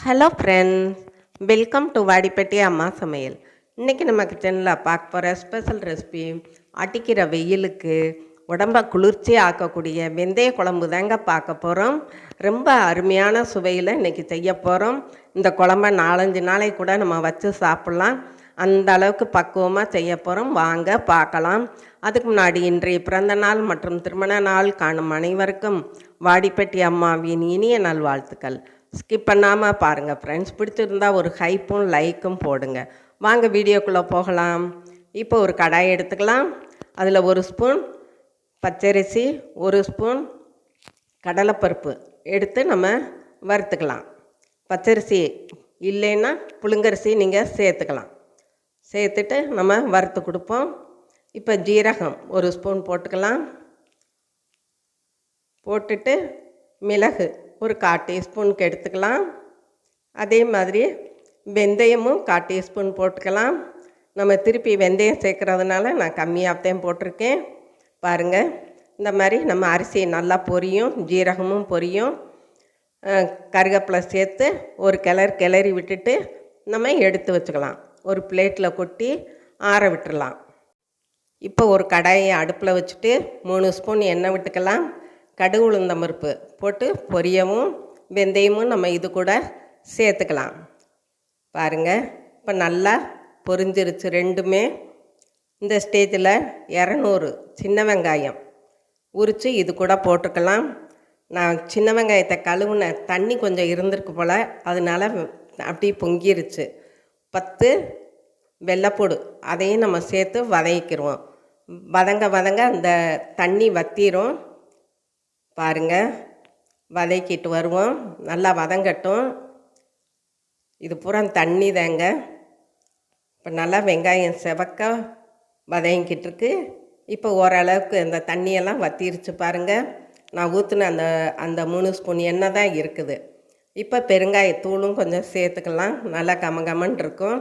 Hello friends, welcome to Vadipatti அம்மா சமையல். இன்றைக்கி நம்ம கிச்சனில் பார்க்க போகிற ஸ்பெஷல் ரெசிபி அடிக்கிற வெயிலுக்கு உடம்பை குளிர்ச்சி ஆக்கக்கூடிய வெந்தய குழம்பு தாங்க பார்க்க போகிறோம். ரொம்ப அருமையான சுவையில் இன்றைக்கி செய்ய போகிறோம். இந்த குழம்ப 4-5 நாளைக்கு கூட நம்ம வச்சு சாப்பிட்லாம். அந்த அளவுக்கு பக்குவமாக செய்ய போகிறோம். வாங்க பார்க்கலாம். அதுக்கு முன்னாடி இன்றைய பிறந்த நாள் மற்றும் திருமண நாள் காணும் அனைவருக்கும் வாடிப்பட்டி அம்மாவின் இனிய நல்வாழ்த்துக்கள். ஸ்கிப் பண்ணாமல் பாருங்கள் ஃப்ரெண்ட்ஸ். பிடிச்சிருந்தா ஒரு ஹைப்பும் லைக்கும் போடுங்க. வாங்க வீடியோக்குள்ளே போகலாம். இப்போ ஒரு கடாய் எடுத்துக்கலாம். அதில் 1 ஸ்பூன் பச்சரிசி, 1 ஸ்பூன் கடலைப்பருப்பு எடுத்து நம்ம வறுத்துக்கலாம். பச்சரிசி இல்லைன்னா புழுங்கரிசி நீங்கள் சேர்த்துக்கலாம். சேர்த்துட்டு நம்ம வறுத்து கொடுப்போம். இப்போ ஜீரகம் 1 ஸ்பூன் போட்டுக்கலாம். போட்டுட்டு மிளகு ஒரு 1/4 டீஸ்பூனுக்கு எடுத்துக்கலாம். அதே மாதிரி வெந்தயமும் 1/4 டீஸ்பூன் போட்டுக்கலாம். நம்ம திருப்பி வெந்தயம் சேர்க்குறதுனால நான் கம்மியாகத்தான் போட்டிருக்கேன். பாருங்கள், இந்த மாதிரி நம்ம அரிசி நல்லா பொரியும், ஜீரகமும் பொரியும். கருவேப்பிலை சேர்த்து ஒரு கிளறி விட்டுட்டு நம்ம எடுத்து வச்சுக்கலாம். ஒரு பிளேட்டில் கொட்டி ஆற விட்டுடலாம். இப்போ ஒரு கடாயை அடுப்பில் வச்சுட்டு 3 ஸ்பூன் எண்ணெய் விட்டுக்கலாம். கடுகு உளுந்தம் பருப்பு போட்டு பொரியவும் வெந்தயமும் நம்ம இது கூட சேர்த்துக்கலாம். பாருங்கள், இப்போ நல்லா பொரிஞ்சிருச்சு ரெண்டுமே. இந்த ஸ்டேஜில் 200 சின்ன வெங்காயம் உரித்து இது கூட போட்டுக்கலாம். நான் சின்ன வெங்காயத்தை கழுவுன தண்ணி கொஞ்சம் இருந்திருக்கு போல், அதனால் அப்படியே பொங்கிருச்சு. 10 வெள்ளைப்பூடு அதையும் நம்ம சேர்த்து வதக்கிடுவோம். வதங்க அந்த தண்ணி வற்றிரும். பாருங்கள், வதக்கிட்டு வருவோம். நல்லா வதங்கட்டும். இது பூரா தண்ணி தாங்க. இப்போ நல்லா வெங்காயம் செவக்க வதங்கிட்டுருக்கு. இப்போ ஓரளவுக்கு இந்த தண்ணியெல்லாம் வற்றிருச்சு. பாருங்கள், நான் ஊற்றின அந்த 3 ஸ்பூன் எண்ணெய் தான் இருக்குது. இப்போ பெருங்காயத்தூளும் கொஞ்சம் சேர்த்துக்கலாம். நல்லா கமகமன்னு இருக்கும்.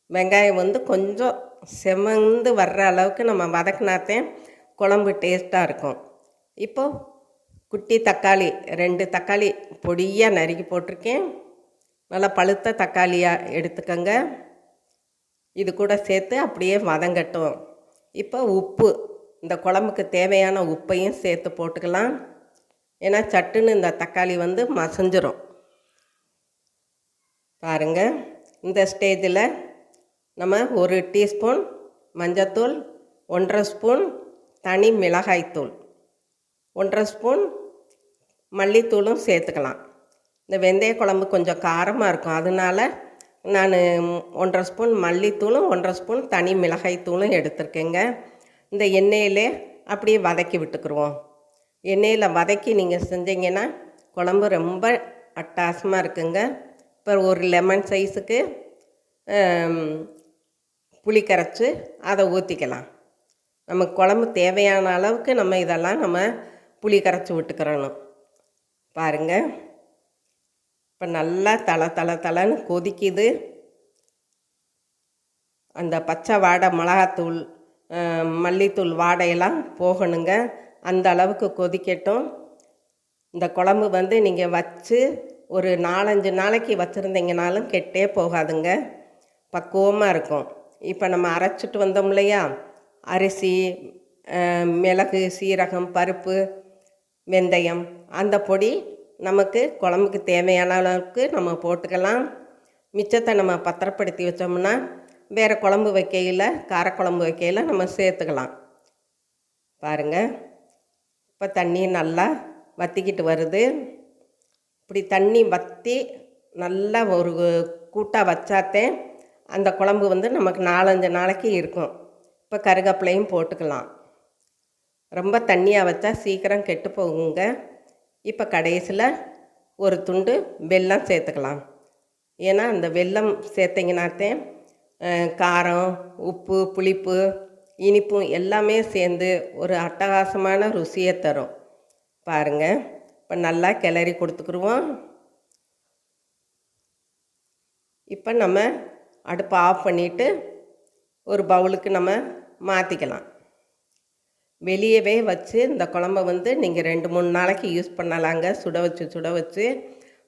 வெங்காயம் கொஞ்சம் செவந்து வர்ற அளவுக்கு நம்ம வதக்கினாத்தேன் குழம்பு டேஸ்ட்டாக இருக்கும். இப்போது குட்டி தக்காளி 2 தக்காளி பொடியாக நறுக்கி போட்டிருக்கேன். நல்லா பழுத்த தக்காளியாக எடுத்துக்கோங்க. இது கூட சேர்த்து அப்படியே வதங்கட்டும். இப்போ உப்பு, இந்த குழம்புக்கு தேவையான உப்பையும் சேர்த்து போட்டுக்கலாம். ஏன்னா சட்டுன்னு இந்த தக்காளி மசஞ்சிரும். பாருங்கள், இந்த ஸ்டேஜில் நம்ம 1 டீஸ்பூன் மஞ்சத்தூள், 1/2 ஸ்பூன் தனி மிளகாய்த்தூள், 1/2 ஸ்பூன் மல்லித்தூளும் சேர்த்துக்கலாம். இந்த வெந்தய குழம்பு கொஞ்சம் காரமாக இருக்கும், அதனால் நான் 1/2 ஸ்பூன் மல்லித்தூளும் 1/2 ஸ்பூன் தனி மிளகாய்த்தூளும் எடுத்துருக்கேங்க. இந்த எண்ணெயிலே அப்படியே வதக்கி விட்டுக்குருவோம். எண்ணெயில் வதக்கி நீங்கள் செஞ்சீங்கன்னா குழம்பு ரொம்ப அட்டகாசமாக இருக்குங்க. இப்போ ஒரு லெமன் சைஸுக்கு புளி கரைச்சி அதை ஊற்றிக்கலாம். நமக்கு குழம்பு தேவையான அளவுக்கு நம்ம இதெல்லாம் நம்ம புளி கரைச்சி விட்டுக்கிறணும். பாருங்கள், இப்போ நல்லா தளன்னு கொதிக்குது. அந்த பச்சை வாடை, மிளகாத்தூள், மல்லித்தூள் வாடையெல்லாம் போகணுங்க. அந்த அளவுக்கு கொதிக்கட்டும். இந்த குழம்பு நீங்கள் வச்சு ஒரு 4-5 நாளைக்கு வச்சுருந்தீங்கனாலும் கெட்டே போகாதுங்க, பக்குவமாக இருக்கும். இப்போ நம்ம அரைச்சிட்டு வந்தோம் இல்லையா, அரிசி, மிளகு, சீரகம், பருப்பு, வெந்தயம், அந்த பொடி நமக்கு குழம்புக்கு தேவையான அளவுக்கு நம்ம போட்டுக்கலாம். மிச்சத்தை நம்ம பத்திரப்படுத்தி வச்சோம்னா வேறு குழம்பு வைக்கையில், காரக்குழம்பு வைக்கையில் நம்ம சேர்த்துக்கலாம். பாருங்கள், இப்போ தண்ணி நல்லா வற்றிக்கிட்டு வருது. இப்படி தண்ணி வற்றி நல்லா ஒரு கூட்டாக வச்சாத்தேன் அந்த குழம்பு நமக்கு 4-5 நாளைக்கு இருக்கும். இப்போ கருவேப்பிலையும் போட்டுக்கலாம். ரொம்ப தண்ணியாக வச்சா சீக்கிரம் கெட்டு போகுங்க. இப்போ கடைசியில் ஒரு துண்டு வெல்லம் சேர்த்துக்கலாம். ஏன்னா அந்த வெல்லம் சேர்த்திங்கனாத்தே காரம், உப்பு, புளிப்பு, இனிப்பும் எல்லாமே சேர்ந்து ஒரு அட்டகாசமான ருசியை தரும். பாருங்கள், இப்போ நல்லா கிளறி கொடுத்துக்குருவோம். இப்போ நம்ம அடுப்பை ஆஃப் பண்ணிவிட்டு ஒரு பவுலுக்கு நம்ம மாற்றிக்கலாம். வெளியவே வச்சு இந்த குழம்ப நீங்கள் 2-3 நாளைக்கு யூஸ் பண்ணலாங்க. சுட வச்சு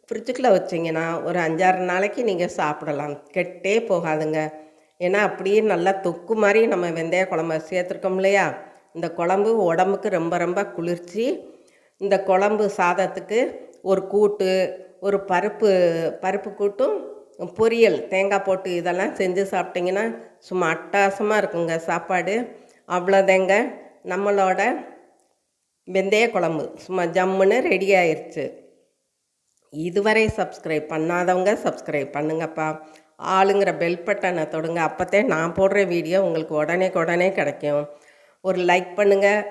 ஃப்ரிட்ஜுக்குள்ளே வச்சிங்கன்னா ஒரு 5-6 நாளைக்கு நீங்கள் சாப்பிடலாம், கெட்டே போகாதுங்க. ஏன்னா அப்படியே நல்லா தொக்கு மாதிரி நம்ம வெந்தய குழம்ப சேர்த்துருக்கோம் இல்லையா, இந்த குழம்பு உடம்புக்கு ரொம்ப ரொம்ப குளிர்ச்சி. இந்த குழம்பு சாதத்துக்கு ஒரு கூட்டு, ஒரு பருப்பு கூட்டும், பொரியல் தேங்காய் போட்டு இதெல்லாம் செஞ்சு சாப்பிட்டிங்கன்னா சும்மா அட்டகாசமாக இருக்குங்க சாப்பாடு. அவ்வளோதாங்க, நம்மளோட வெந்தய குழம்பு சும்மா ஜம்முன்னு ரெடி ஆயிடுச்சு. இதுவரை சப்ஸ்கிரைப் பண்ணாதவங்க சப்ஸ்கிரைப் பண்ணுங்கப்பா. ஆளுங்கிற பெல் பட்டனை தொடுங்க, அப்போத்தே நான் போடுற வீடியோ உங்களுக்கு உடனே கிடைக்கும். ஒரு லைக் பண்ணுங்கள்,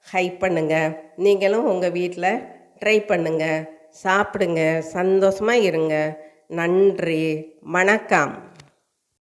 ஹைப் பண்ணுங்கள். நீங்களும் உங்கள் வீட்டில் ட்ரை பண்ணுங்கள், சாப்பிடுங்க, சந்தோஷமாக இருங்க. நன்றி, வணக்கம்.